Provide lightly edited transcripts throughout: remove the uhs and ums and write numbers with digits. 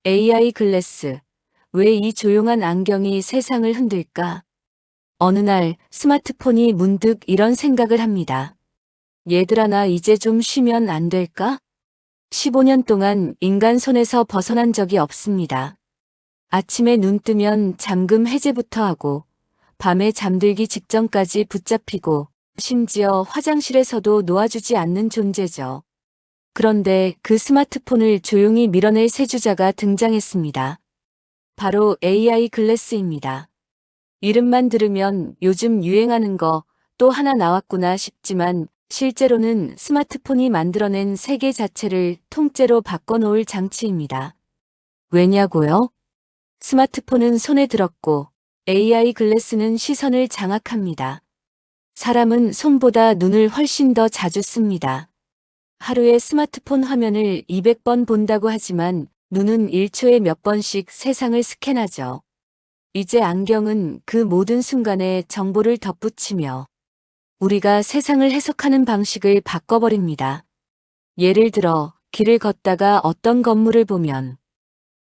AI 글래스. 왜 이 조용한 안경이 세상을 흔들까? 어느 날 스마트폰이 문득 이런 생각을 합니다. 얘들아, 나 이제 좀 쉬면 안 될까? 15년 동안 인간 손에서 벗어난 적이 없습니다. 아침에 눈 뜨면 잠금 해제부터 하고, 밤에 잠들기 직전까지 붙잡히고, 심지어 화장실에서도 놓아주지 않는 존재죠. 그런데 그 스마트폰을 조용히 밀어낼 새 주자가 등장했습니다. 바로 AI 글래스입니다. 이름만 들으면 요즘 유행하는 거 또 하나 나왔구나 싶지만 실제로는 스마트폰이 만들어낸 세계 자체를 통째로 바꿔놓을 장치입니다. 왜냐고요? 스마트폰은 손에 들었고 AI 글래스는 시선을 장악합니다. 사람은 손보다 눈을 훨씬 더 자주 씁니다. 하루에 스마트폰 화면을 200번 본다고 하지만 눈은 1초에 몇 번씩 세상을 스캔하죠. 이제 안경은 그 모든 순간에 정보를 덧붙이며 우리가 세상을 해석하는 방식을 바꿔버립니다. 예를 들어 길을 걷다가 어떤 건물을 보면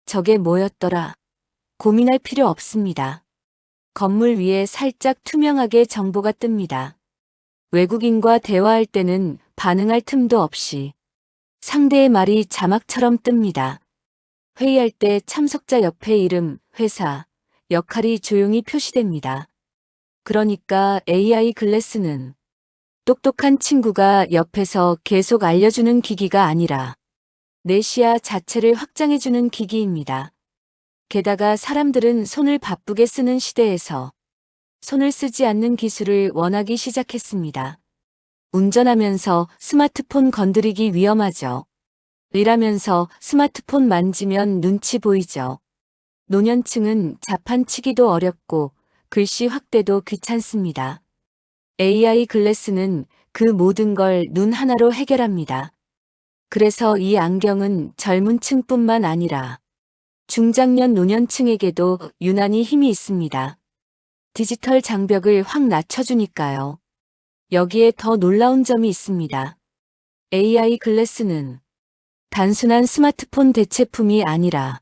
저게 뭐였더라 고민할 필요 없습니다. 건물 위에 살짝 투명하게 정보가 뜹니다. 외국인과 대화할 때는 반응할 틈도 없이 상대의 말이 자막처럼 뜹니다. 회의할 때 참석자 옆에 이름, 회사, 역할이 조용히 표시됩니다. 그러니까 AI 글래스는 똑똑한 친구가 옆에서 계속 알려주는 기기가 아니라 내 시야 자체를 확장해주는 기기입니다. 게다가 사람들은 손을 바쁘게 쓰는 시대에서 손을 쓰지 않는 기술을 원하기 시작했습니다. 운전하면서 스마트폰 건드리기 위험하죠. 일하면서 스마트폰 만지면 눈치 보이죠. 노년층은 자판치기도 어렵고 글씨 확대도 귀찮습니다. AI 글래스는 그 모든 걸 눈 하나로 해결합니다. 그래서 이 안경은 젊은 층뿐만 아니라 중장년 노년층에게도 유난히 힘이 있습니다. 디지털 장벽을 확 낮춰주니까요. 여기에 더 놀라운 점이 있습니다. AI 글래스는 단순한 스마트폰 대체품이 아니라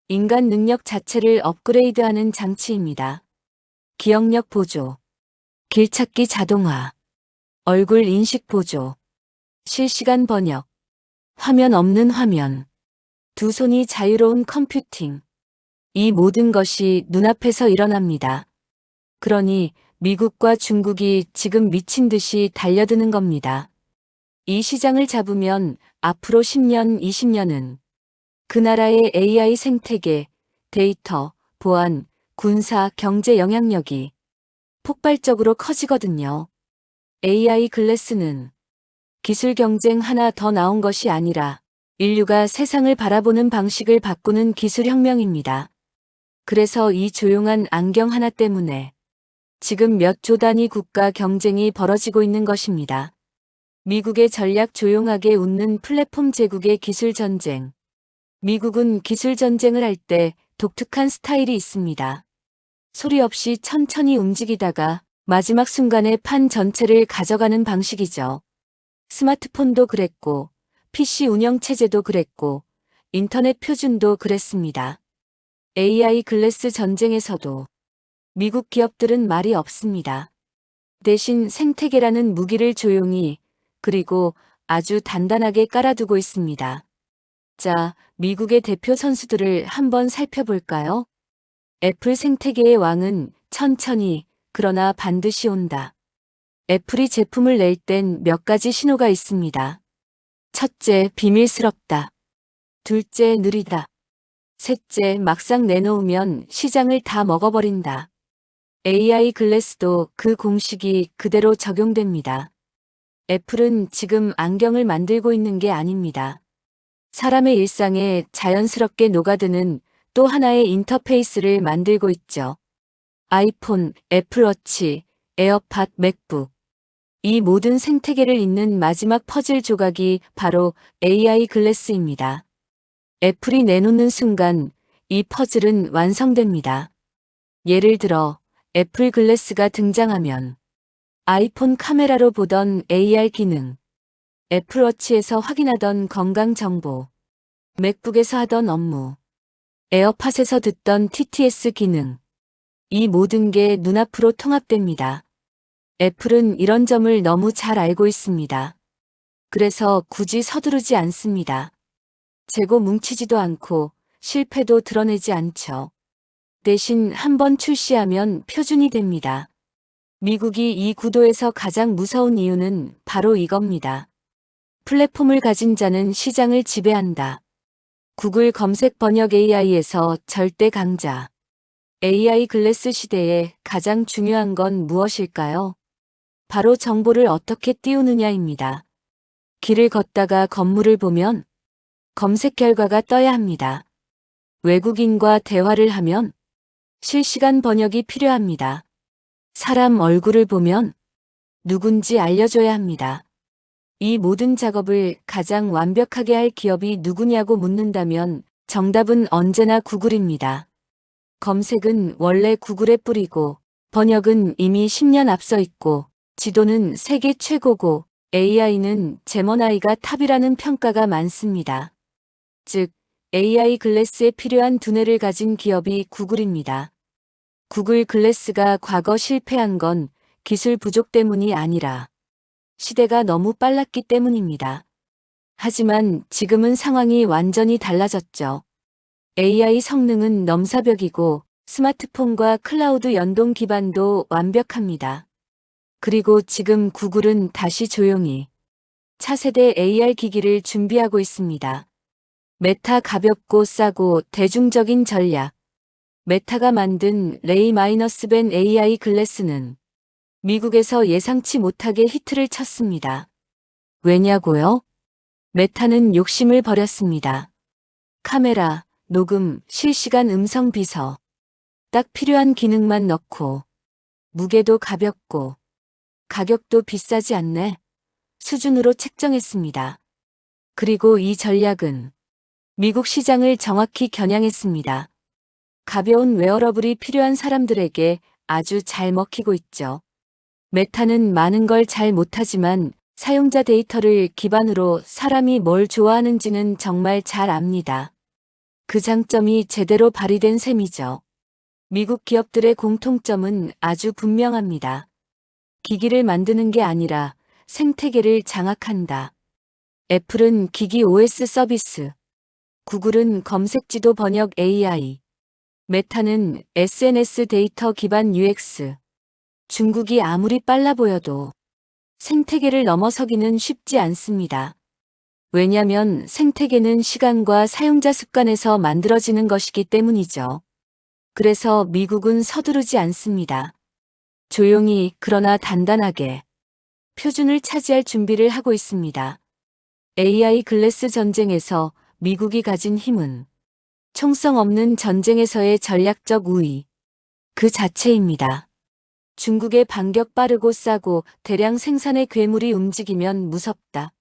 인간 능력 자체를 업그레이드하는 장치입니다. 기억력 보조, 길찾기 자동화, 얼굴 인식 보조, 실시간 번역, 화면 없는 화면, 두 손이 자유로운 컴퓨팅. 이 모든 것이 눈앞에서 일어납니다. 그러니 미국과 중국이 지금 미친 듯이 달려드는 겁니다. 이 시장을 잡으면 앞으로 10년, 20년은 그 나라의 AI 생태계, 데이터, 보안, 군사, 경제 영향력이 폭발적으로 커지거든요. AI 글래스는 기술 경쟁 하나 더 나온 것이 아니라 인류가 세상을 바라보는 방식을 바꾸는 기술 혁명입니다. 그래서 이 조용한 안경 하나 때문에 지금 몇 조 단위 국가 경쟁이 벌어지고 있는 것입니다. 미국의 전략 조용하게 웃는 플랫폼 제국의 기술 전쟁. 미국은 기술 전쟁을 할 때 독특한 스타일이 있습니다. 소리 없이 천천히 움직이다가 마지막 순간에 판 전체를 가져가는 방식이죠. 스마트폰도 그랬고, PC 운영체제도 그랬고, 인터넷 표준도 그랬습니다. AI 글래스 전쟁에서도 미국 기업들은 말이 없습니다. 대신 생태계라는 무기를 조용히, 그리고 아주 단단하게 깔아두고 있습니다. 자, 미국의 대표 선수들을 한번 살펴볼까요? 애플 생태계의 왕은 천천히, 그러나 반드시 온다. 애플이 제품을 낼 땐 몇 가지 신호가 있습니다. 첫째, 비밀스럽다. 둘째, 느리다. 셋째, 막상 내놓으면 시장을 다 먹어버린다. AI 글래스도 그 공식이 그대로 적용됩니다. 애플은 지금 안경을 만들고 있는 게 아닙니다. 사람의 일상에 자연스럽게 녹아드는 또 하나의 인터페이스를 만들고 있죠. 아이폰, 애플워치, 에어팟, 맥북. 이 모든 생태계를 잇는 마지막 퍼즐 조각이 바로 AI 글래스입니다. 애플이 내놓는 순간 이 퍼즐은 완성됩니다. 예를 들어 애플 글래스가 등장하면 아이폰 카메라로 보던 AR 기능, 애플워치에서 확인하던 건강 정보, 맥북에서 하던 업무, 에어팟에서 듣던 TTS 기능. 이 모든 게 눈앞으로 통합됩니다. 애플은 이런 점을 너무 잘 알고 있습니다. 그래서 굳이 서두르지 않습니다. 재고 뭉치지도 않고 실패도 드러내지 않죠. 대신 한번 출시하면 표준이 됩니다. 미국이 이 구도에서 가장 무서운 이유는 바로 이겁니다. 플랫폼을 가진 자는 시장을 지배한다. 구글 검색 번역 AI에서 절대 강자. AI 글래스 시대에 가장 중요한 건 무엇일까요? 바로 정보를 어떻게 띄우느냐입니다. 길을 걷다가 건물을 보면 검색 결과가 떠야 합니다. 외국인과 대화를 하면 실시간 번역이 필요합니다. 사람 얼굴을 보면 누군지 알려줘야 합니다. 이 모든 작업을 가장 완벽하게 할 기업이 누구냐고 묻는다면 정답은 언제나 구글입니다. 검색은 원래 구글의 뿌리고 번역은 이미 10년 앞서 있고 지도는 세계 최고고 AI는 제머나이가 탑이라는 평가가 많습니다. 즉, AI 글래스에 필요한 두뇌를 가진 기업이 구글입니다. 구글 글래스가 과거 실패한 건 기술 부족 때문이 아니라 시대가 너무 빨랐기 때문입니다. 하지만 지금은 상황이 완전히 달라졌죠. AI 성능은 넘사벽이고 스마트폰과 클라우드 연동 기반도 완벽합니다. 그리고 지금 구글은 다시 조용히 차세대 AR 기기를 준비하고 있습니다. 메타 가볍고 싸고 대중적인 전략. 메타가 만든 레이-벤 AI 글래스는 미국에서 예상치 못하게 히트를 쳤습니다. 왜냐고요? 메타는 욕심을 버렸습니다. 카메라, 녹음, 실시간 음성 비서. 딱 필요한 기능만 넣고 무게도 가볍고 가격도 비싸지 않네 수준으로 책정했습니다. 그리고 이 전략은 미국 시장을 정확히 겨냥했습니다. 가벼운 웨어러블이 필요한 사람들에게 아주 잘 먹히고 있죠. 메타는 많은 걸 잘 못하지만 사용자 데이터를 기반으로 사람이 뭘 좋아하는지는 정말 잘 압니다. 그 장점이 제대로 발휘된 셈이죠. 미국 기업들의 공통점은 아주 분명합니다. 기기를 만드는 게 아니라 생태계를 장악한다. 애플은 기기 OS 서비스, 구글은 검색지도 번역 AI, 메타는 SNS 데이터 기반 UX. 중국이 아무리 빨라 보여도 생태계를 넘어서기는 쉽지 않습니다. 왜냐면 생태계는 시간과 사용자 습관에서 만들어지는 것이기 때문이죠. 그래서 미국은 서두르지 않습니다. 조용히 그러나 단단하게 표준을 차지할 준비를 하고 있습니다. AI 글래스 전쟁에서 미국이 가진 힘은 총성 없는 전쟁에서의 전략적 우위 그 자체입니다. 중국의 반격 빠르고 싸고 대량 생산의 괴물이 움직이면 무섭다.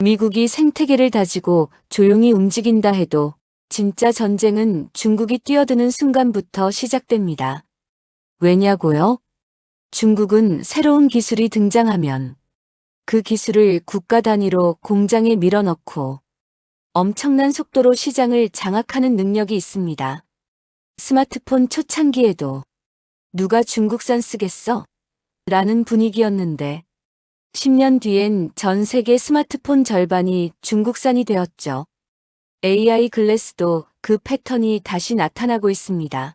미국이 생태계를 다지고 조용히 움직인다 해도 진짜 전쟁은 중국이 뛰어드는 순간부터 시작됩니다. 왜냐고요? 중국은 새로운 기술이 등장하면 그 기술을 국가 단위로 공장에 밀어넣고 엄청난 속도로 시장을 장악하는 능력이 있습니다. 스마트폰 초창기에도 누가 중국산 쓰겠어? 라는 분위기였는데 10년 뒤엔 전 세계 스마트폰 절반이 중국산이 되었죠. AI 글래스도 그 패턴이 다시 나타나고 있습니다.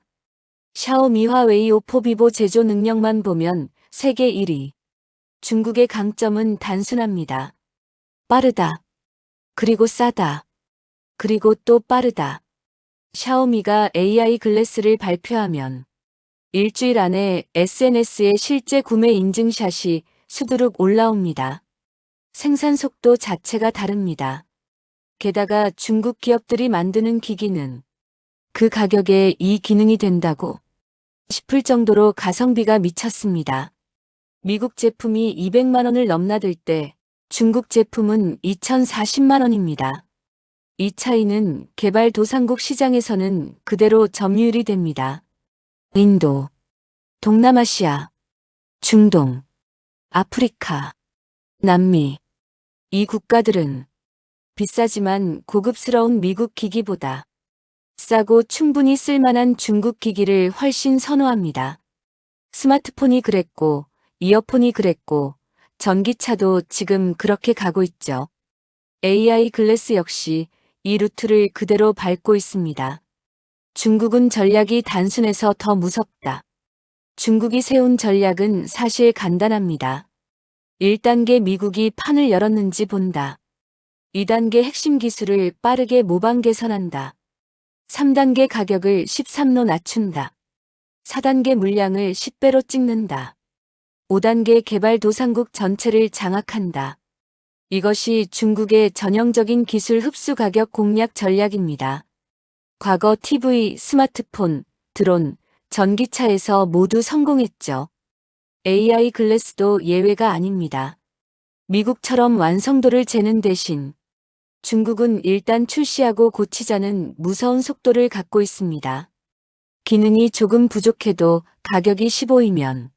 샤오미, 화웨이, 오포, 비보 제조 능력만 보면 세계 1위. 중국의 강점은 단순합니다. 빠르다. 그리고 싸다. 그리고 또 빠르다. 샤오미가 AI 글래스를 발표하면 일주일 안에 SNS에 실제 구매 인증샷이 수두룩 올라옵니다. 생산 속도 자체가 다릅니다. 게다가 중국 기업들이 만드는 기기는 그 가격에 이 기능이 된다고 싶을 정도로 가성비가 미쳤습니다. 미국 제품이 200만 원을 넘나들 때 중국 제품은 2040만 원입니다. 이 차이는 개발도상국 시장에서는 그대로 점유율이 됩니다. 인도, 동남아시아, 중동, 아프리카, 남미. 이 국가들은 비싸지만 고급스러운 미국 기기보다 싸고 충분히 쓸만한 중국 기기를 훨씬 선호합니다. 스마트폰이 그랬고, 이어폰이 그랬고, 전기차도 지금 그렇게 가고 있죠. AI 글래스 역시 이 루트를 그대로 밟고 있습니다. 중국은 전략이 단순해서 더 무섭다. 중국이 세운 전략은 사실 간단합니다. 1단계 미국이 판을 열었는지 본다. 2단계 핵심 기술을 빠르게 모방 개선한다. 3단계 가격을 13로 낮춘다. 4단계 물량을 10배로 찍는다. 5단계 개발도상국 전체를 장악한다. 이것이 중국의 전형적인 기술 흡수 가격 공략 전략입니다. 과거 TV, 스마트폰, 드론, 전기차에서 모두 성공했죠. AI 글래스도 예외가 아닙니다. 미국처럼 완성도를 재는 대신 중국은 일단 출시하고 고치자는 무서운 속도를 갖고 있습니다. 기능이 조금 부족해도 가격이 15이면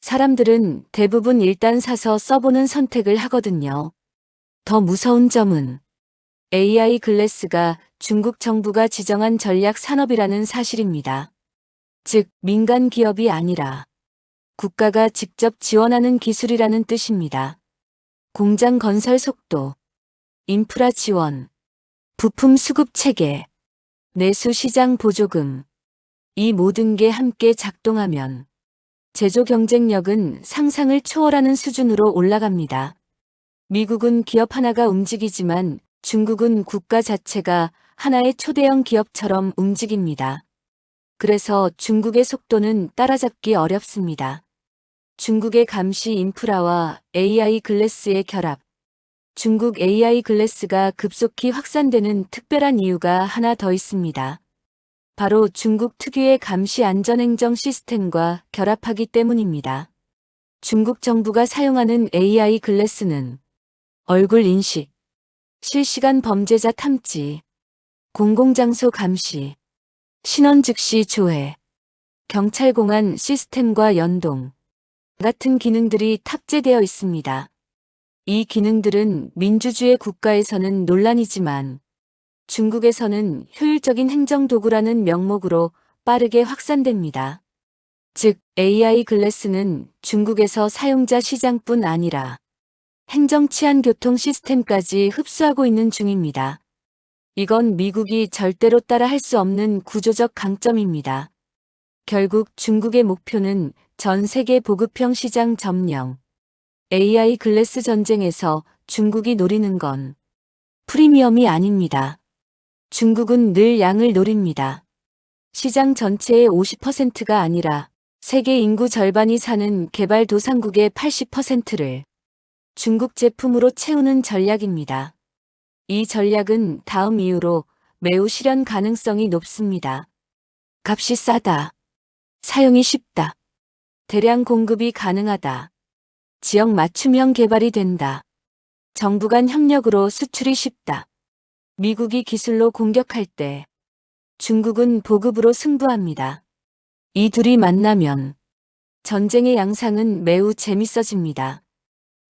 사람들은 대부분 일단 사서 써보는 선택을 하거든요. 더 무서운 점은 AI 글래스가 중국 정부가 지정한 전략 산업이라는 사실입니다. 즉, 민간 기업이 아니라 국가가 직접 지원하는 기술이라는 뜻입니다. 공장 건설 속도, 인프라 지원, 부품 수급 체계, 내수 시장 보조금, 이 모든 게 함께 작동하면 제조 경쟁력은 상상을 초월하는 수준으로 올라갑니다. 미국은 기업 하나가 움직이지만 중국은 국가 자체가 하나의 초대형 기업처럼 움직입니다. 그래서 중국의 속도는 따라잡기 어렵습니다. 중국의 감시 인프라와 AI 글래스의 결합. 중국 AI 글래스가 급속히 확산되는 특별한 이유가 하나 더 있습니다. 바로 중국 특유의 감시 안전행정 시스템과 결합하기 때문입니다. 중국 정부가 사용하는 AI 글래스는 얼굴 인식, 실시간 범죄자 탐지, 공공장소 감시, 신원 즉시 조회, 경찰 공안 시스템과 연동 같은 기능들이 탑재되어 있습니다. 이 기능들은 민주주의 국가에서는 논란이지만 중국에서는 효율적인 행정도구라는 명목으로 빠르게 확산됩니다. 즉, AI 글래스는 중국에서 사용자 시장뿐 아니라 행정 치안 교통 시스템까지 흡수하고 있는 중입니다. 이건 미국이 절대로 따라 할 수 없는 구조적 강점입니다. 결국 중국의 목표는 전 세계 보급형 시장 점령. AI 글래스 전쟁에서 중국이 노리는 건 프리미엄이 아닙니다. 중국은 늘 양을 노립니다. 시장 전체의 50%가 아니라 세계 인구 절반이 사는 개발도상국의 80%를 중국 제품으로 채우는 전략입니다. 이 전략은 다음 이유로 매우 실현 가능성이 높습니다. 값이 싸다. 사용이 쉽다. 대량 공급이 가능하다. 지역 맞춤형 개발이 된다. 정부 간 협력으로 수출이 쉽다. 미국이 기술로 공격할 때 중국은 보급으로 승부합니다. 이 둘이 만나면 전쟁의 양상은 매우 재밌어집니다.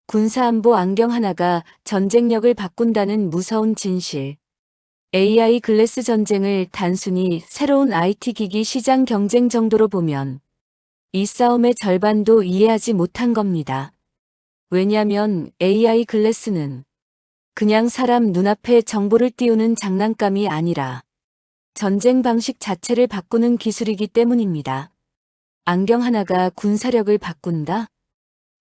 군사안보 안경 하나가 전쟁력을 바꾼다는 무서운 진실. AI 글래스 전쟁을 단순히 새로운 IT 기기 시장 경쟁 정도로 보면 이 싸움의 절반도 이해하지 못한 겁니다. 왜냐면 AI 글래스는 그냥 사람 눈앞에 정보를 띄우는 장난감이 아니라 전쟁 방식 자체를 바꾸는 기술이기 때문입니다. 안경 하나가 군사력을 바꾼다?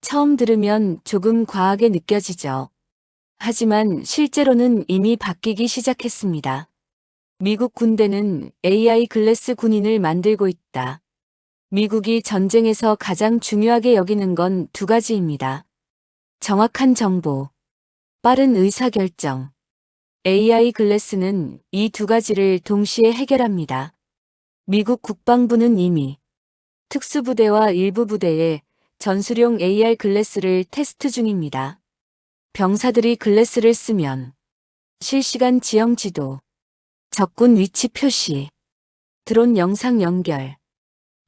처음 들으면 조금 과하게 느껴지죠. 하지만 실제로는 이미 바뀌기 시작했습니다. 미국 군대는 AI 글래스 군인을 만들고 있다. 미국이 전쟁에서 가장 중요하게 여기는 건 두 가지입니다. 정확한 정보, 빠른 의사결정. AI 글래스는 이 두 가지를 동시에 해결합니다. 미국 국방부는 이미 특수부대와 일부 부대에 전술용 AR 글래스를 테스트 중입니다. 병사들이 글래스를 쓰면 실시간 지형 지도, 적군 위치 표시, 드론 영상 연결,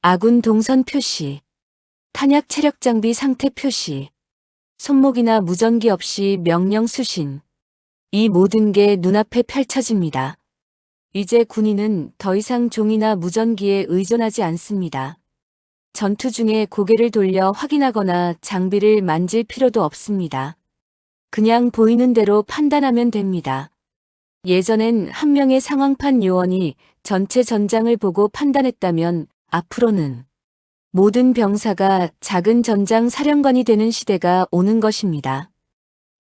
아군 동선 표시, 탄약 체력 장비 상태 표시, 손목이나 무전기 없이 명령 수신. 이 모든 게 눈앞에 펼쳐집니다. 이제 군인은 더 이상 종이나 무전기에 의존하지 않습니다. 전투 중에 고개를 돌려 확인하거나 장비를 만질 필요도 없습니다. 그냥 보이는 대로 판단하면 됩니다. 예전엔 한 명의 상황판 요원이 전체 전장을 보고 판단했다면 앞으로는 모든 병사가 작은 전장 사령관이 되는 시대가 오는 것입니다.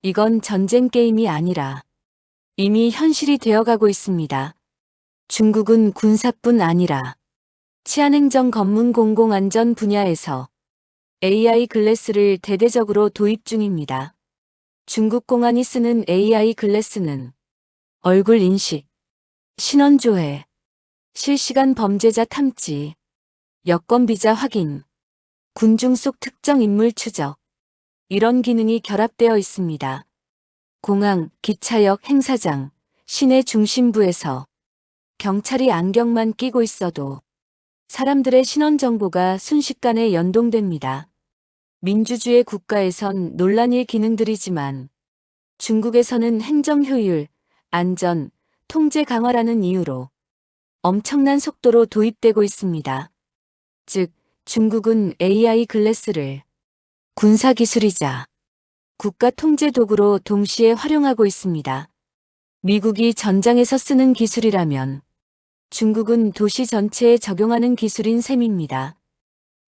이건 전쟁 게임이 아니라 이미 현실이 되어가고 있습니다. 중국은 군사뿐 아니라 치안행정 검문 공공안전 분야에서 AI 글래스를 대대적으로 도입 중입니다. 중국 공안이 쓰는 AI 글래스는 얼굴 인식, 신원 조회, 실시간 범죄자 탐지, 여권 비자 확인, 군중 속 특정 인물 추적, 이런 기능이 결합되어 있습니다. 공항, 기차역, 행사장, 시내 중심부에서 경찰이 안경만 끼고 있어도 사람들의 신원 정보가 순식간에 연동됩니다. 민주주의 국가에선 논란일 기능들이지만 중국에서는 행정 효율, 안전, 통제 강화라는 이유로 엄청난 속도로 도입되고 있습니다. 즉, 중국은 AI 글래스를 군사기술이자 국가 통제 도구로 동시에 활용하고 있습니다. 미국이 전장에서 쓰는 기술이라면 중국은 도시 전체에 적용하는 기술인 셈입니다.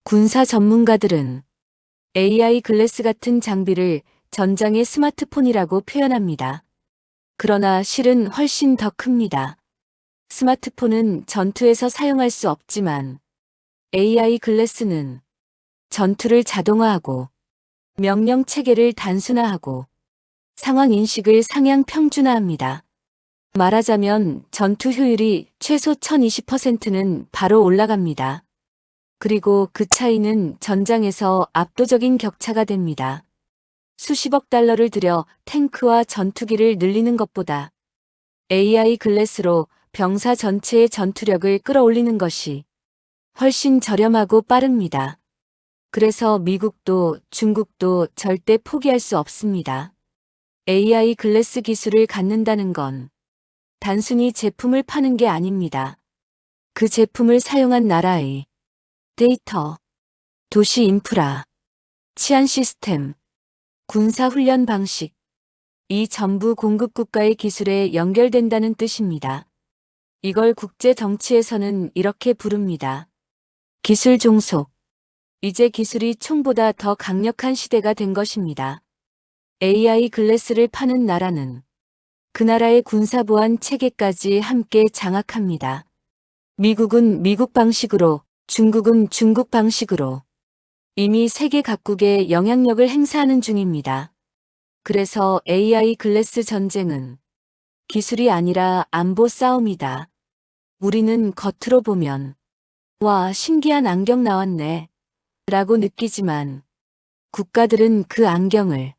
군사 전문가들은 AI 글래스 같은 장비를 전장의 스마트폰이라고 표현합니다. 그러나 실은 훨씬 더 큽니다. 스마트폰은 전투에서 사용할 수 없지만 AI 글래스는 전투를 자동화하고 명령 체계를 단순화하고 상황 인식을 상향 평준화합니다. 말하자면 전투 효율이 최소 1020%는 바로 올라갑니다. 그리고 그 차이는 전장에서 압도적인 격차가 됩니다. 수십억 달러를 들여 탱크와 전투기를 늘리는 것보다 AI 글래스로 병사 전체의 전투력을 끌어올리는 것이 훨씬 저렴하고 빠릅니다. 그래서 미국도 중국도 절대 포기할 수 없습니다. AI 글래스 기술을 갖는다는 건 단순히 제품을 파는 게 아닙니다. 그 제품을 사용한 나라의 데이터, 도시 인프라, 치안 시스템, 군사 훈련 방식, 이 전부 공급 국가의 기술에 연결된다는 뜻입니다. 이걸 국제 정치에서는 이렇게 부릅니다. 기술 종속. 이제 기술이 총보다 더 강력한 시대가 된 것입니다. AI 글래스를 파는 나라는 그 나라의 군사보안 체계까지 함께 장악합니다. 미국은 미국 방식으로, 중국은 중국 방식으로 이미 세계 각국에 영향력을 행사하는 중입니다. 그래서 AI 글래스 전쟁은 기술이 아니라 안보 싸움이다. 우리는 겉으로 보면 와, 신기한 안경 나왔네 라고 느끼지만 국가들은 그 안경을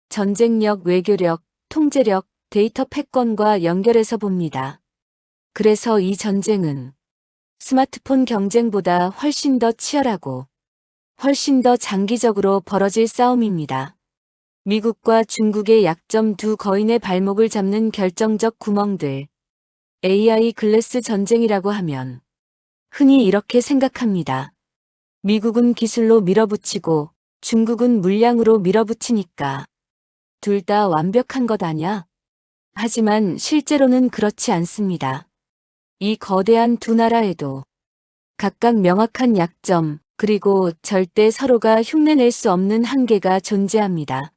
전쟁력, 외교력, 통제력, 데이터 패권과 연결해서 봅니다. 그래서 이 전쟁은 스마트폰 경쟁보다 훨씬 더 치열하고 훨씬 더 장기적으로 벌어질 싸움입니다. 미국과 중국의 약점 두 거인의 발목을 잡는 결정적 구멍들. AI 글래스 전쟁이라고 하면 흔히 이렇게 생각합니다. 미국은 기술로 밀어붙이고 중국은 물량으로 밀어붙이니까 둘 다 완벽한 것 아냐? 하지만 실제로는 그렇지 않습니다. 이 거대한 두 나라에도 각각 명확한 약점, 그리고 절대 서로가 흉내낼 수 없는 한계가 존재합니다.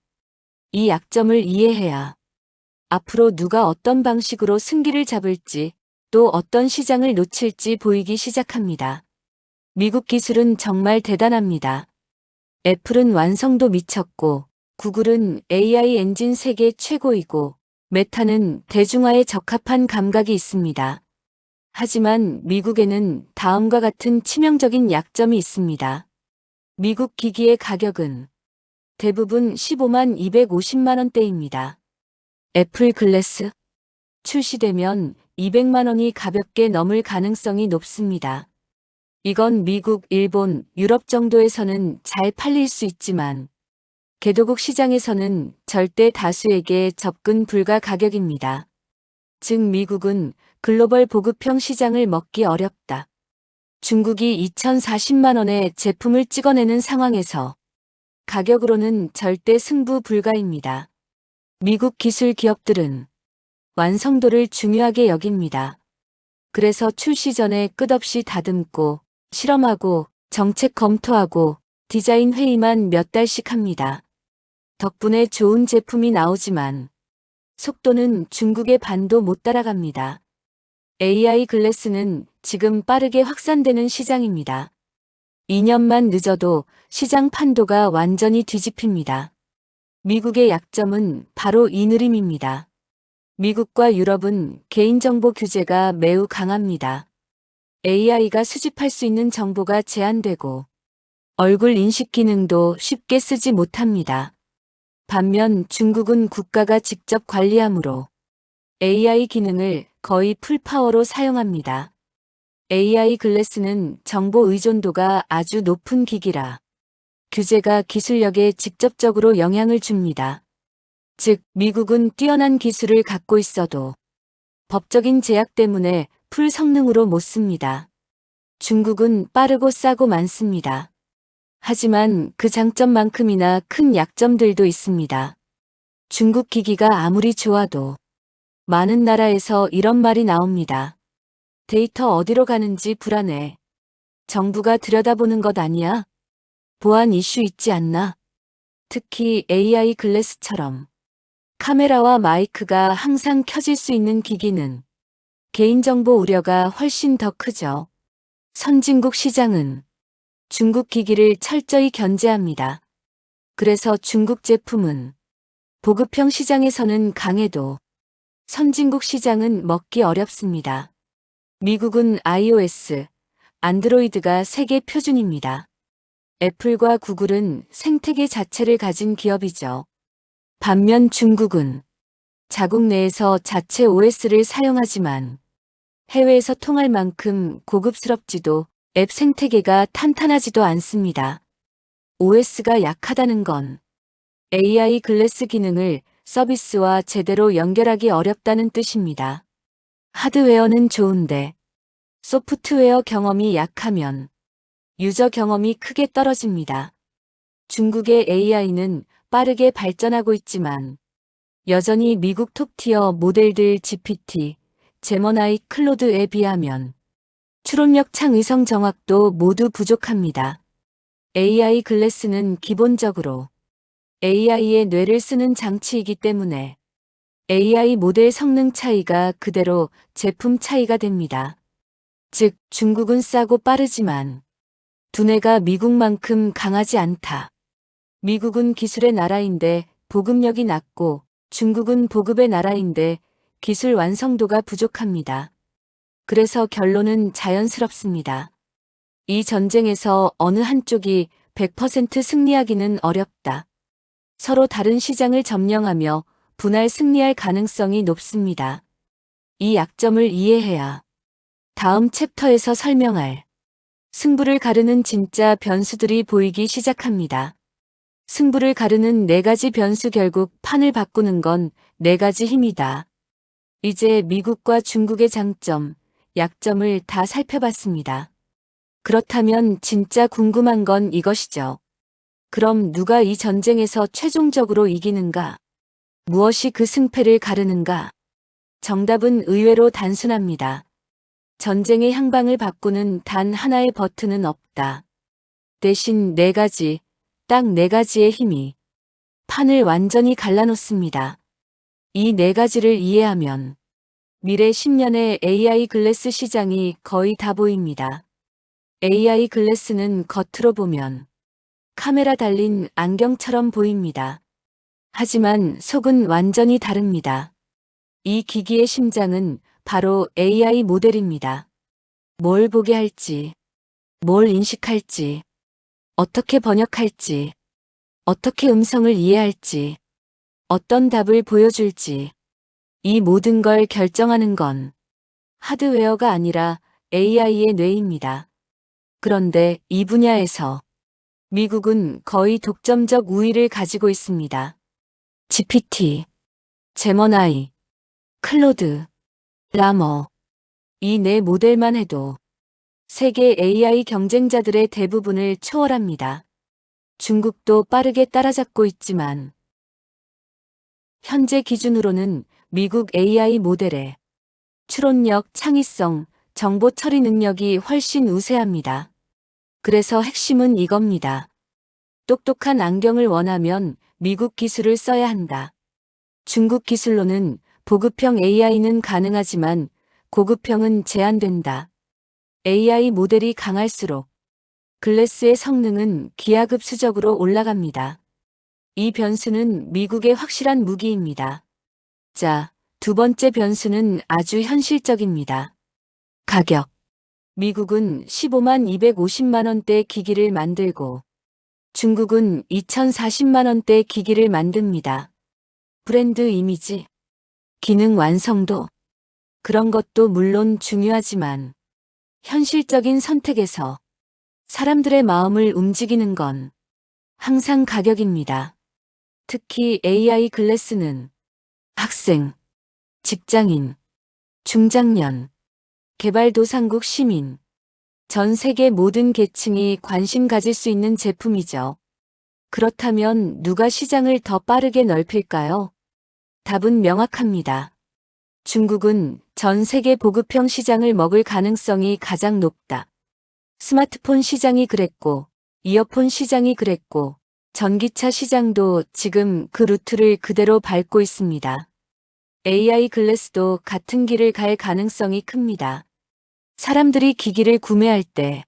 이 약점을 이해해야 앞으로 누가 어떤 방식으로 승기를 잡을지 또 어떤 시장을 놓칠지 보이기 시작합니다. 미국 기술은 정말 대단합니다. 애플은 완성도 미쳤고 구글은 AI 엔진 세계 최고이고 메타는 대중화에 적합한 감각이 있습니다. 하지만 미국에는 다음과 같은 치명적인 약점이 있습니다. 미국 기기의 가격은 대부분 15만 250만 원대입니다. 애플 글래스 출시되면 200만 원이 가볍게 넘을 가능성이 높습니다. 이건 미국, 일본, 유럽 정도에서는 잘 팔릴 수 있지만 개도국 시장에서는 절대 다수에게 접근 불가 가격입니다. 즉 미국은 글로벌 보급형 시장을 먹기 어렵다. 중국이 2,040만 원의 제품을 찍어내는 상황에서 가격으로는 절대 승부 불가입니다. 미국 기술 기업들은 완성도를 중요하게 여깁니다. 그래서 출시 전에 끝없이 다듬고 실험하고 정책 검토하고 디자인 회의만 몇 달씩 합니다. 덕분에 좋은 제품이 나오지만 속도는 중국의 반도 못 따라갑니다. AI 글래스는 지금 빠르게 확산되는 시장입니다. 2년만 늦어도 시장 판도가 완전히 뒤집힙니다. 미국의 약점은 바로 이 느림입니다. 미국과 유럽은 개인정보 규제가 매우 강합니다. AI가 수집할 수 있는 정보가 제한되고 얼굴 인식 기능도 쉽게 쓰지 못합니다. 반면 중국은 국가가 직접 관리하므로 AI 기능을 거의 풀파워로 사용합니다. AI 글래스는 정보 의존도가 아주 높은 기기라 규제가 기술력에 직접적으로 영향을 줍니다. 즉, 미국은 뛰어난 기술을 갖고 있어도 법적인 제약 때문에 풀 성능으로 못 씁니다. 중국은 빠르고 싸고 많습니다. 하지만 그 장점만큼이나 큰 약점들도 있습니다. 중국 기기가 아무리 좋아도 많은 나라에서 이런 말이 나옵니다. 데이터 어디로 가는지 불안해. 정부가 들여다보는 것 아니야? 보안 이슈 있지 않나? 특히 AI 글래스처럼 카메라와 마이크가 항상 켜질 수 있는 기기는 개인정보 우려가 훨씬 더 크죠. 선진국 시장은 중국 기기를 철저히 견제합니다. 그래서 중국 제품은 보급형 시장에서는 강해도 선진국 시장은 먹기 어렵습니다. 미국은 iOS, 안드로이드가 세계 표준입니다. 애플과 구글은 생태계 자체를 가진 기업이죠. 반면 중국은 자국 내에서 자체 OS를 사용하지만 해외에서 통할 만큼 고급스럽지도 앱 생태계가 탄탄하지도 않습니다. OS가 약하다는 건 AI 글래스 기능을 서비스와 제대로 연결하기 어렵다는 뜻입니다. 하드웨어는 좋은데 소프트웨어 경험이 약하면 유저 경험이 크게 떨어집니다. 중국의 AI는 빠르게 발전하고 있지만 여전히 미국 톱티어 모델들 GPT, 제머나이, 클로드에 비하면 추론력 창의성 정확도 모두 부족합니다. AI 글래스는 기본적으로 AI의 뇌를 쓰는 장치이기 때문에 AI 모델 성능 차이가 그대로 제품 차이가 됩니다. 즉, 중국은 싸고 빠르지만 두뇌가 미국만큼 강하지 않다. 미국은 기술의 나라인데 보급력이 낮고 중국은 보급의 나라인데 기술 완성도가 부족합니다. 그래서 결론은 자연스럽습니다. 이 전쟁에서 어느 한쪽이 100% 승리하기는 어렵다. 서로 다른 시장을 점령하며 분할 승리할 가능성이 높습니다. 이 약점을 이해해야 다음 챕터에서 설명할 승부를 가르는 진짜 변수들이 보이기 시작합니다. 승부를 가르는 4가지 변수 결국 판을 바꾸는 건 4가지 힘이다. 이제 미국과 중국의 장점, 약점을 다 살펴봤습니다. 그렇다면 진짜 궁금한 건 이것이죠. 그럼 누가 이 전쟁에서 최종적으로 이기는가? 무엇이 그 승패를 가르는가? 정답은 의외로 단순합니다. 전쟁의 향방을 바꾸는 단 하나의 버튼은 없다. 대신 4가지, 딱 4가지의 힘이 판을 완전히 갈라놓습니다. 이 4가지를 이해하면 미래 10년의 AI 글래스 시장이 거의 다 보입니다. AI 글래스는 겉으로 보면 카메라 달린 안경처럼 보입니다. 하지만 속은 완전히 다릅니다. 이 기기의 심장은 바로 AI 모델입니다. 뭘 보게 할지, 뭘 인식할지, 어떻게 번역할지, 어떻게 음성을 이해할지, 어떤 답을 보여줄지, 이 모든 걸 결정하는 건 하드웨어가 아니라 AI의 뇌입니다. 그런데 이 분야에서 미국은 거의 독점적 우위를 가지고 있습니다. GPT, 제머나이, 클로드, 라머, 이 네 모델만 해도 세계 AI 경쟁자들의 대부분을 초월합니다. 중국도 빠르게 따라잡고 있지만 현재 기준으로는 미국 AI 모델의 추론력, 창의성, 정보 처리 능력이 훨씬 우세합니다. 그래서 핵심은 이겁니다. 똑똑한 안경을 원하면 미국 기술을 써야 한다. 중국 기술로는 보급형 AI는 가능하지만 고급형은 제한된다. AI 모델이 강할수록 글래스의 성능은 기하급수적으로 올라갑니다. 이 변수는 미국의 확실한 무기입니다. 자, 두 번째 변수는 아주 현실적입니다. 가격. 미국은 15만 250만 원대 기기를 만들고 중국은 2040만 원대 기기를 만듭니다. 브랜드 이미지, 기능 완성도, 그런 것도 물론 중요하지만 현실적인 선택에서 사람들의 마음을 움직이는 건 항상 가격입니다. 특히 AI 글래스는 학생, 직장인, 중장년, 개발도상국 시민, 전 세계 모든 계층이 관심 가질 수 있는 제품이죠. 그렇다면 누가 시장을 더 빠르게 넓힐까요? 답은 명확합니다. 중국은 전 세계 보급형 시장을 먹을 가능성이 가장 높다. 스마트폰 시장이 그랬고, 이어폰 시장이 그랬고, 전기차 시장도 지금 그 루트를 그대로 밟고 있습니다. AI 글래스도 같은 길을 갈 가능성이 큽니다. 사람들이 기기를 구매할 때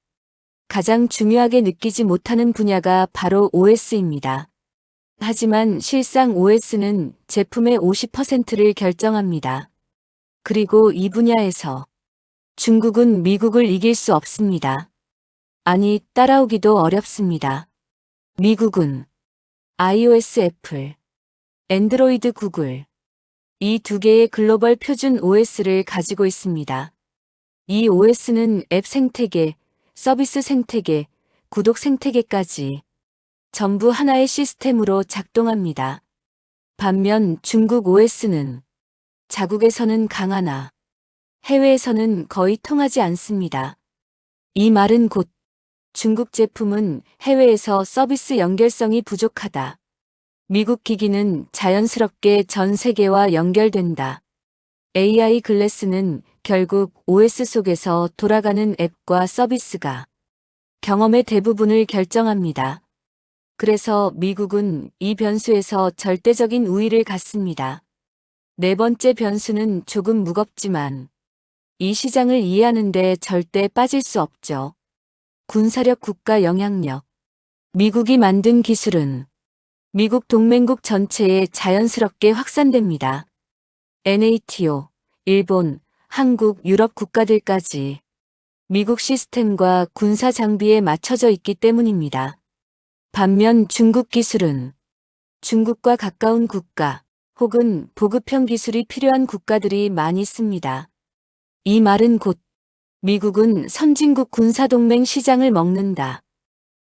가장 중요하게 느끼지 못하는 분야가 바로 OS입니다. 하지만 실상 OS는 제품의 50%를 결정합니다. 그리고 이 분야에서 중국은 미국을 이길 수 없습니다. 아니, 따라오기도 어렵습니다. 미국은 iOS 애플, 안드로이드 구글, 이 두 개의 글로벌 표준 OS를 가지고 있습니다. 이 OS는 앱 생태계, 서비스 생태계, 구독 생태계까지 전부 하나의 시스템으로 작동합니다. 반면 중국 OS는 자국에서는 강하나 해외에서는 거의 통하지 않습니다. 이 말은 곧 중국 제품은 해외에서 서비스 연결성이 부족하다. 미국 기기는 자연스럽게 전 세계와 연결된다. AI 글래스는 결국 OS 속에서 돌아가는 앱과 서비스가 경험의 대부분을 결정합니다. 그래서 미국은 이 변수에서 절대적인 우위를 갖습니다. 네 번째 변수는 조금 무겁지만 이 시장을 이해하는데 절대 빠질 수 없죠. 군사력 국가 영향력. 미국이 만든 기술은 미국 동맹국 전체에 자연스럽게 확산됩니다. NATO, 일본, 한국, 유럽 국가들까지 미국 시스템과 군사 장비에 맞춰져 있기 때문입니다. 반면 중국 기술은 중국과 가까운 국가 혹은 보급형 기술이 필요한 국가들이 많이 씁니다. 이 말은 곧 미국은 선진국 군사동맹 시장을 먹는다.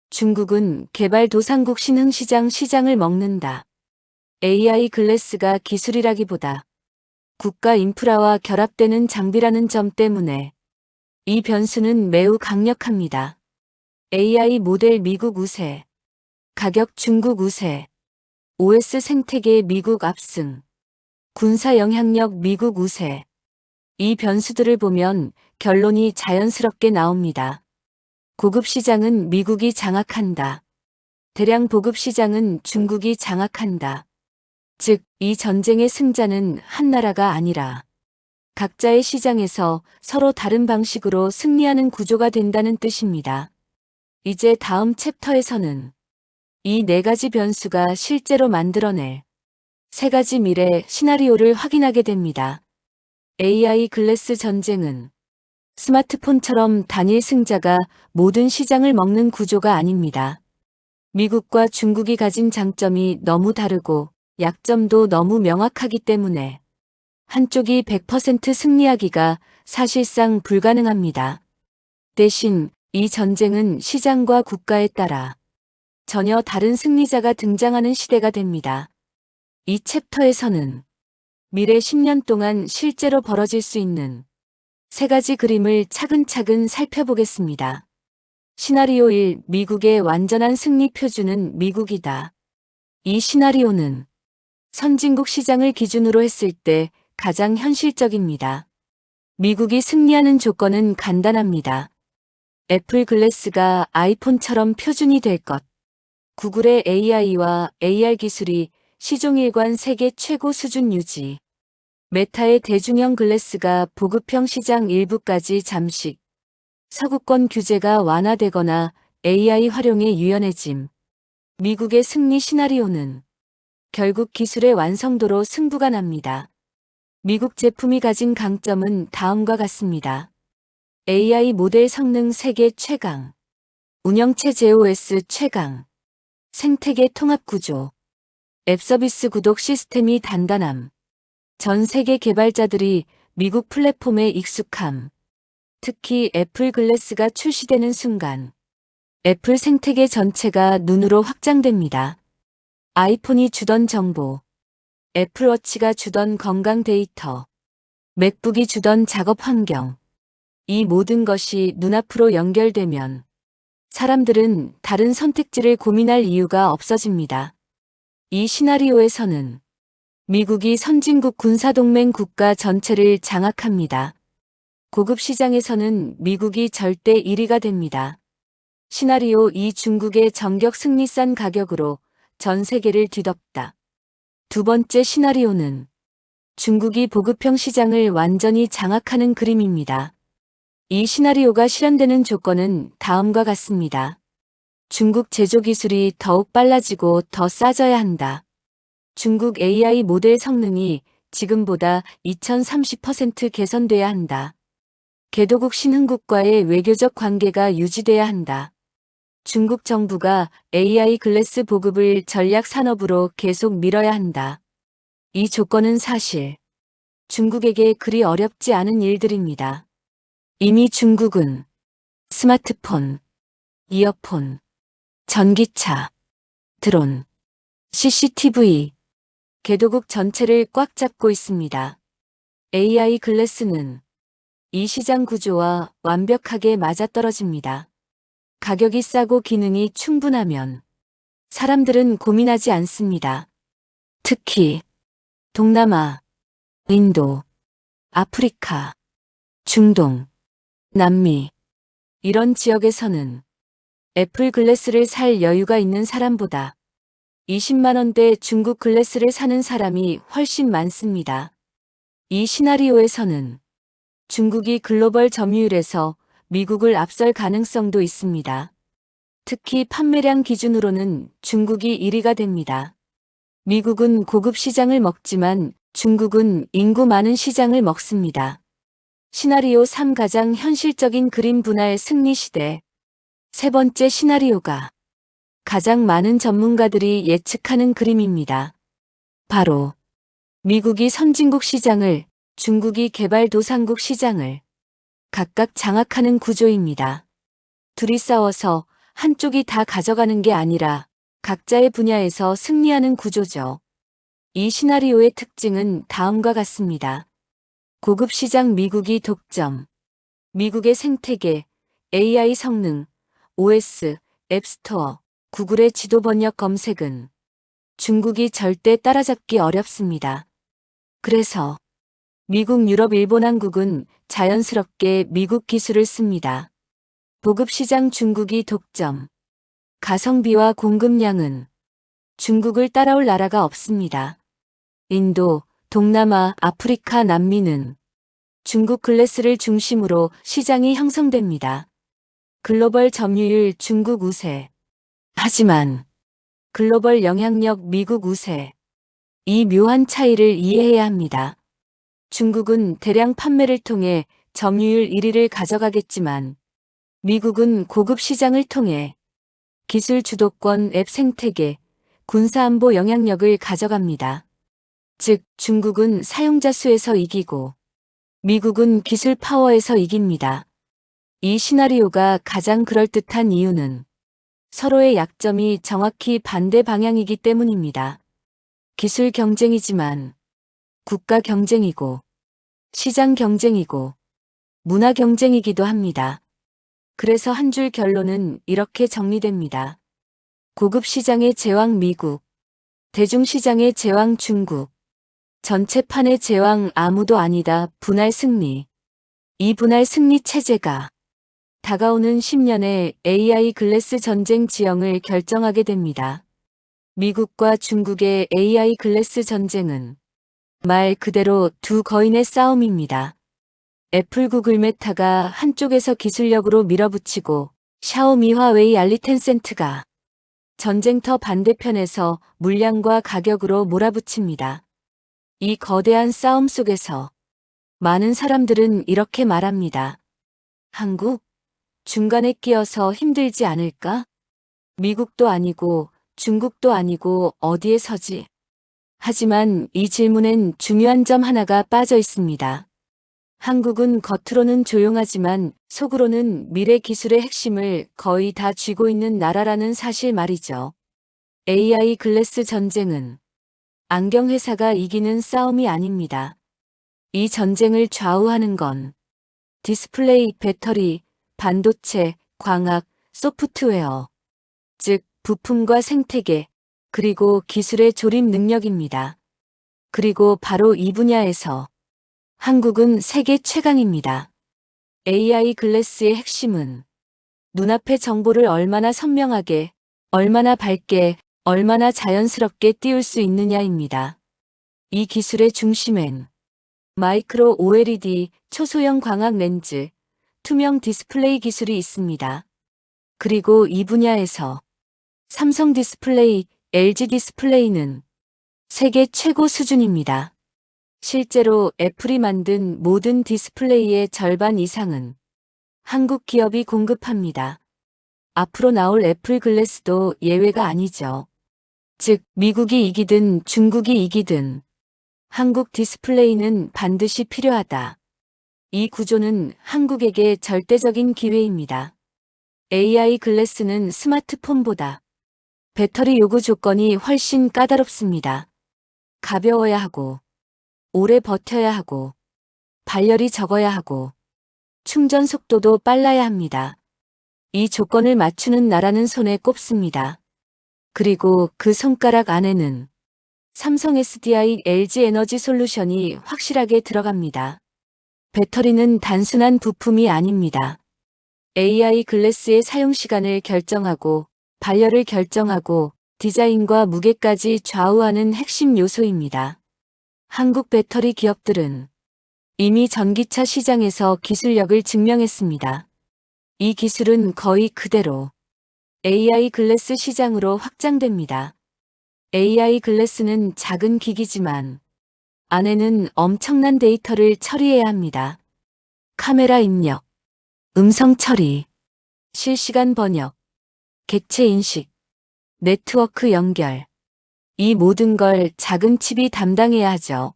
중국은 개발도상국 신흥시장을 먹는다. AI 글래스가 기술이라기보다 국가 인프라와 결합되는 장비라는 점 때문에 이 변수는 매우 강력합니다. AI 모델 미국 우세, 가격 중국 우세, OS 생태계 미국 압승, 군사 영향력 미국 우세. 이 변수들을 보면 결론이 자연스럽게 나옵니다. 고급 시장은 미국이 장악한다. 대량 보급 시장은 중국이 장악한다. 즉, 이 전쟁의 승자는 한 나라가 아니라 각자의 시장에서 서로 다른 방식으로 승리하는 구조가 된다는 뜻입니다. 이제 다음 챕터에서는 이 네 가지 변수가 실제로 만들어낼 세 가지 미래 시나리오를 확인하게 됩니다. AI 글래스 전쟁은 스마트폰처럼 단일 승자가 모든 시장을 먹는 구조가 아닙니다. 미국과 중국이 가진 장점이 너무 다르고 약점도 너무 명확하기 때문에 한쪽이 100% 승리하기가 사실상 불가능합니다. 대신 이 전쟁은 시장과 국가에 따라 전혀 다른 승리자가 등장하는 시대가 됩니다. 이 챕터에서는 미래 10년 동안 실제로 벌어질 수 있는 세 가지 그림을 차근차근 살펴보겠습니다. 시나리오 1. 미국의 완전한 승리 표준은 미국이다. 이 시나리오는 선진국 시장을 기준으로 했을 때 가장 현실적입니다. 미국이 승리하는 조건은 간단합니다. 애플 글래스가 아이폰처럼 표준이 될 것. 구글의 AI와 AR 기술이 시종일관 세계 최고 수준 유지. 메타의 대중형 글래스가 보급형 시장 일부까지 잠식. 서구권 규제가 완화되거나 AI 활용에 유연해짐. 미국의 승리 시나리오는 결국 기술의 완성도로 승부가 납니다. 미국 제품이 가진 강점은 다음과 같습니다. AI 모델 성능 세계 최강. 운영체제 OS 최강. 생태계 통합 구조. 앱 서비스 구독 시스템이 단단함. 전 세계 개발자들이 미국 플랫폼에 익숙함. 특히 애플 글래스가 출시되는 순간 애플 생태계 전체가 눈으로 확장됩니다. 아이폰이 주던 정보, 애플워치가 주던 건강 데이터, 맥북이 주던 작업 환경, 이 모든 것이 눈앞으로 연결되면 사람들은 다른 선택지를 고민할 이유가 없어집니다. 이 시나리오에서는 미국이 선진국 군사동맹 국가 전체를 장악합니다. 고급 시장에서는 미국이 절대 1위가 됩니다. 시나리오 2. 중국의 전격 승리 싼 가격으로 전 세계를 뒤덮다. 두 번째 시나리오는 중국이 보급형 시장을 완전히 장악하는 그림입니다. 이 시나리오가 실현되는 조건은 다음과 같습니다. 중국 제조 기술이 더욱 빨라지고 더 싸져야 한다. 중국 AI 모델 성능이 지금보다 2030% 개선돼야 한다. 개도국 신흥국과의 외교적 관계가 유지돼야 한다. 중국 정부가 AI 글래스 보급을 전략 산업으로 계속 밀어야 한다. 이 조건은 사실 중국에게 그리 어렵지 않은 일들입니다. 이미 중국은 스마트폰, 이어폰, 전기차, 드론, CCTV, 개도국 전체를 꽉 잡고 있습니다. AI 글래스는 이 시장 구조와 완벽하게 맞아떨어집니다. 가격이 싸고 기능이 충분하면 사람들은 고민하지 않습니다. 특히 동남아, 인도, 아프리카, 중동, 남미 이런 지역에서는 애플 글래스를 살 여유가 있는 사람보다 20만 원대 중국 글래스를 사는 사람이 훨씬 많습니다. 이 시나리오에서는 중국이 글로벌 점유율에서 미국을 앞설 가능성도 있습니다. 특히 판매량 기준으로는 중국이 1위가 됩니다. 미국은 고급 시장을 먹지만 중국은 인구 많은 시장을 먹습니다. 시나리오 3. 가장 현실적인 그림 분할 승리 시대. 세 번째 시나리오가 가장 많은 전문가들이 예측하는 그림입니다. 바로 미국이 선진국 시장을, 중국이 개발도상국 시장을 각각 장악하는 구조입니다. 둘이 싸워서 한쪽이 다 가져가는 게 아니라 각자의 분야에서 승리하는 구조죠. 이 시나리오의 특징은 다음과 같습니다. 고급 시장 미국이 독점. 미국의 생태계, AI 성능, OS, 앱스토어, 구글의 지도 번역 검색은 중국이 절대 따라잡기 어렵습니다. 그래서 미국, 유럽, 일본, 한국은 자연스럽게 미국 기술을 씁니다. 보급 시장 중국이 독점. 가성비와 공급량은 중국을 따라올 나라가 없습니다. 인도, 동남아, 아프리카, 남미는 중국 글래스를 중심으로 시장이 형성됩니다. 글로벌 점유율 중국 우세. 하지만 글로벌 영향력 미국 우세. 이 묘한 차이를 이해해야 합니다. 중국은 대량 판매를 통해 점유율 1위를 가져가겠지만 미국은 고급 시장을 통해 기술 주도권, 앱 생태계, 군사안보 영향력을 가져갑니다. 즉, 중국은 사용자 수에서 이기고 미국은 기술 파워에서 이깁니다. 이 시나리오가 가장 그럴듯한 이유는 서로의 약점이 정확히 반대 방향이기 때문입니다. 기술 경쟁이지만 국가 경쟁이고 시장 경쟁이고 문화 경쟁이기도 합니다. 그래서 한 줄 결론은 이렇게 정리됩니다. 고급 시장의 제왕 미국, 대중시장의 제왕 중국, 전체판의 제왕 아무도 아니다. 분할 승리. 이 분할 승리 체제가 다가오는 10년의 AI 글래스 전쟁 지형을 결정하게 됩니다. 미국과 중국의 AI 글래스 전쟁은 말 그대로 두 거인의 싸움입니다. 애플 구글 메타가 한쪽에서 기술력으로 밀어붙이고 샤오미 화웨이 알리 텐센트가 전쟁터 반대편에서 물량과 가격으로 몰아붙입니다. 이 거대한 싸움 속에서 많은 사람들은 이렇게 말합니다. 한국? 중간에 끼어서 힘들지 않을까? 미국도 아니고 중국도 아니고 어디에 서지? 하지만 이 질문엔 중요한 점 하나가 빠져 있습니다. 한국은 겉으로는 조용하지만 속으로는 미래 기술의 핵심을 거의 다 쥐고 있는 나라라는 사실 말이죠. AI 글래스 전쟁은 안경회사가 이기는 싸움이 아닙니다. 이 전쟁을 좌우하는 건 디스플레이, 배터리, 반도체, 광학, 소프트웨어, 즉 부품과 생태계, 그리고 기술의 조립 능력입니다. 그리고 바로 이 분야에서 한국은 세계 최강입니다. AI 글래스의 핵심은 눈앞의 정보를 얼마나 선명하게, 얼마나 밝게, 얼마나 자연스럽게 띄울 수 있느냐입니다. 이 기술의 중심엔 마이크로 OLED, 초소형 광학 렌즈, 투명 디스플레이 기술이 있습니다. 그리고 이 분야에서 삼성 디스플레이, LG 디스플레이는 세계 최고 수준입니다. 실제로 애플이 만든 모든 디스플레이의 절반 이상은 한국 기업이 공급합니다. 앞으로 나올 애플 글래스도 예외가 아니죠. 즉, 미국이 이기든 중국이 이기든 한국 디스플레이는 반드시 필요하다. 이 구조는 한국에게 절대적인 기회입니다. AI 글래스는 스마트폰보다 배터리 요구 조건이 훨씬 까다롭습니다. 가벼워야 하고, 오래 버텨야 하고, 발열이 적어야 하고, 충전 속도도 빨라야 합니다. 이 조건을 맞추는 나라는 손에 꼽습니다. 그리고 그 손가락 안에는 삼성 SDI, LG 에너지 솔루션이 확실하게 들어갑니다. 배터리는 단순한 부품이 아닙니다. AI 글래스의 사용 시간을 결정하고, 발열을 결정하고, 디자인과 무게까지 좌우하는 핵심 요소입니다. 한국 배터리 기업들은 이미 전기차 시장에서 기술력을 증명했습니다. 이 기술은 거의 그대로 AI 글래스 시장으로 확장됩니다. AI 글래스는 작은 기기지만 안에는 엄청난 데이터를 처리해야 합니다. 카메라 입력, 음성 처리, 실시간 번역, 객체 인식, 네트워크 연결. 이 모든 걸 작은 칩이 담당해야 하죠.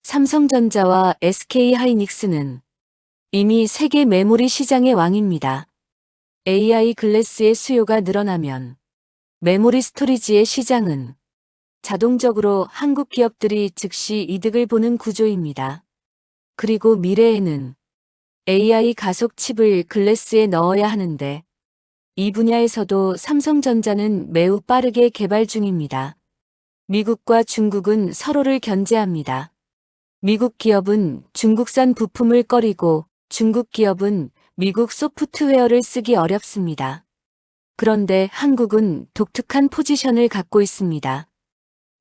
삼성전자와 SK하이닉스는 이미 세계 메모리 시장의 왕입니다. AI 글래스의 수요가 늘어나면 메모리 스토리지의 시장은 자동적으로 한국 기업들이 즉시 이득을 보는 구조입니다. 그리고 미래에는 AI 가속 칩을 글래스에 넣어야 하는데 이 분야에서도 삼성전자는 매우 빠르게 개발 중입니다. 미국과 중국은 서로를 견제합니다. 미국 기업은 중국산 부품을 꺼리고 중국 기업은 미국 소프트웨어를 쓰기 어렵습니다. 그런데 한국은 독특한 포지션을 갖고 있습니다.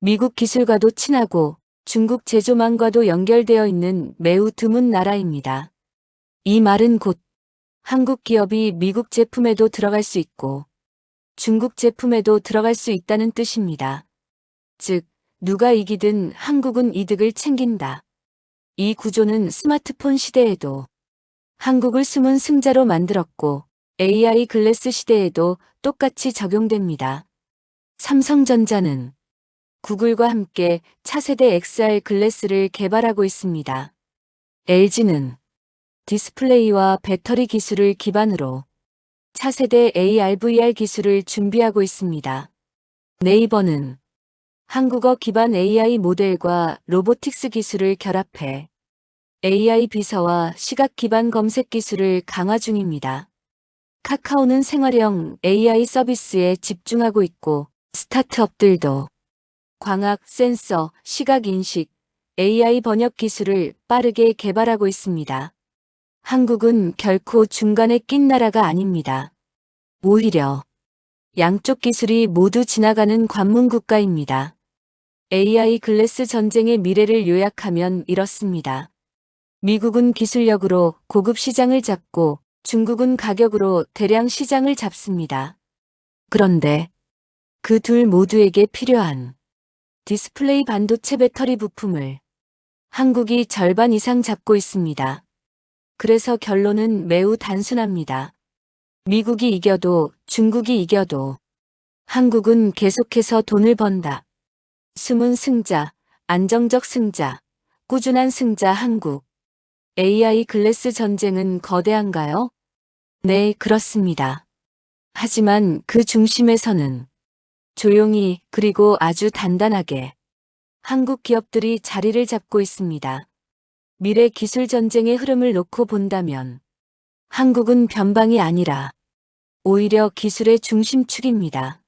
미국 기술과도 친하고 중국 제조망과도 연결되어 있는 매우 드문 나라입니다. 이 말은 곧 한국 기업이 미국 제품에도 들어갈 수 있고 중국 제품에도 들어갈 수 있다는 뜻입니다. 즉, 누가 이기든 한국은 이득을 챙긴다. 이 구조는 스마트폰 시대에도 한국을 숨은 승자로 만들었고 AI 글래스 시대에도 똑같이 적용됩니다. 삼성전자는 구글과 함께 차세대 XR 글래스를 개발하고 있습니다. LG는 디스플레이와 배터리 기술을 기반으로 차세대 AR/VR 기술을 준비하고 있습니다. 네이버는 한국어 기반 AI 모델과 로보틱스 기술을 결합해 AI 비서와 시각 기반 검색 기술을 강화 중입니다. 카카오는 생활형 AI 서비스에 집중하고 있고 스타트업들도 광학, 센서, 시각 인식, AI 번역 기술을 빠르게 개발하고 있습니다. 한국은 결코 중간에 낀 나라가 아닙니다. 오히려 양쪽 기술이 모두 지나가는 관문 국가입니다. AI 글래스 전쟁의 미래를 요약하면 이렇습니다. 미국은 기술력으로 고급 시장을 잡고 중국은 가격으로 대량 시장을 잡습니다. 그런데 그 둘 모두에게 필요한 디스플레이 반도체 배터리 부품을 한국이 절반 이상 잡고 있습니다. 그래서 결론은 매우 단순합니다. 미국이 이겨도 중국이 이겨도 한국은 계속해서 돈을 번다. 숨은 승자, 안정적 승자, 꾸준한 승자 한국. AI 글래스 전쟁은 거대한가요? 네, 그렇습니다. 하지만 그 중심에서는 조용히 그리고 아주 단단하게 한국 기업들이 자리를 잡고 있습니다. 미래 기술 전쟁의 흐름을 놓고 본다면 한국은 변방이 아니라 오히려 기술의 중심축입니다.